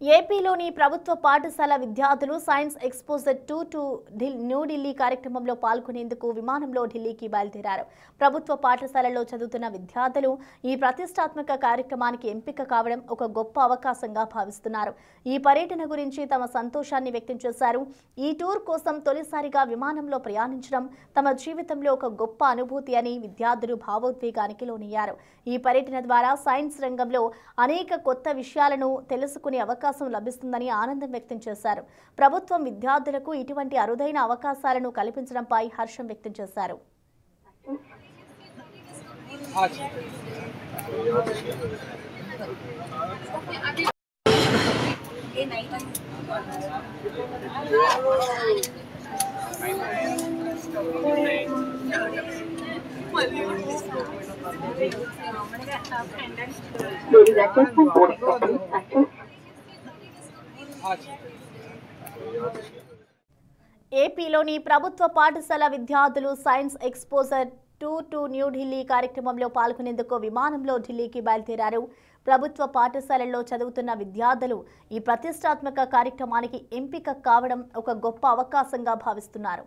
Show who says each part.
Speaker 1: ఏపీలోని ప్రభుత్వ పాఠశాల విద్యార్థులు సైన్స్ ఎక్స్పోజర్ 2 టు న్యూఢిల్లీ కార్యక్రమంలో పాల్గొనేందుకు విమానంలో ఢిల్లీకి బయలుదేరారు. ప్రభుత్వ పాఠశాలలో చదువుతున్న విద్యార్థులు ఈ ప్రతిష్టాత్మక కార్యక్రమానికి ఎంపిక కావడం ఒక గొప్ప అవకాశంగా భావిస్తున్నారు. ఈ పర్యటన గురించి తమ సంతోషాన్ని వ్యక్తం చేశారు. ఈ టూర్ కోసం తొలిసారిగా విమానంలో ప్రయాణించడం తమ జీవితంలో ఒక గొప్ప అనుభూతి అని విద్యార్థులు భావోద్వేగానికి లోనయ్యారు. ఈ పర్యటన ద్వారా సైన్స్ రంగంలో అనేక కొత్త విషయాలను తెలుసుకునే అవకాశం లభిస్తుందని ఆనందం వ్యక్తం చేశారు. ప్రభుత్వం విద్యార్థులకు ఇటువంటి అరుదైన అవకాశాలను కల్పించడంపై హర్షం వ్యక్తం చేశారు. ఏపీలోని ప్రభుత్వ పాఠశాల విద్యార్థులు సైన్స్ ఎక్స్పోజర్ 2 టు న్యూఢిల్లీ కార్యక్రమంలో పాల్గొనేందుకు విమానంలో ఢిల్లీకి బయలుదేరారు. ప్రభుత్వ పాఠశాలల్లో చదువుతున్న విద్యార్థులు ఈ ప్రతిష్టాత్మక కార్యక్రమానికి ఎంపిక కావడం ఒక గొప్ప అవకాశంగా భావిస్తున్నారు.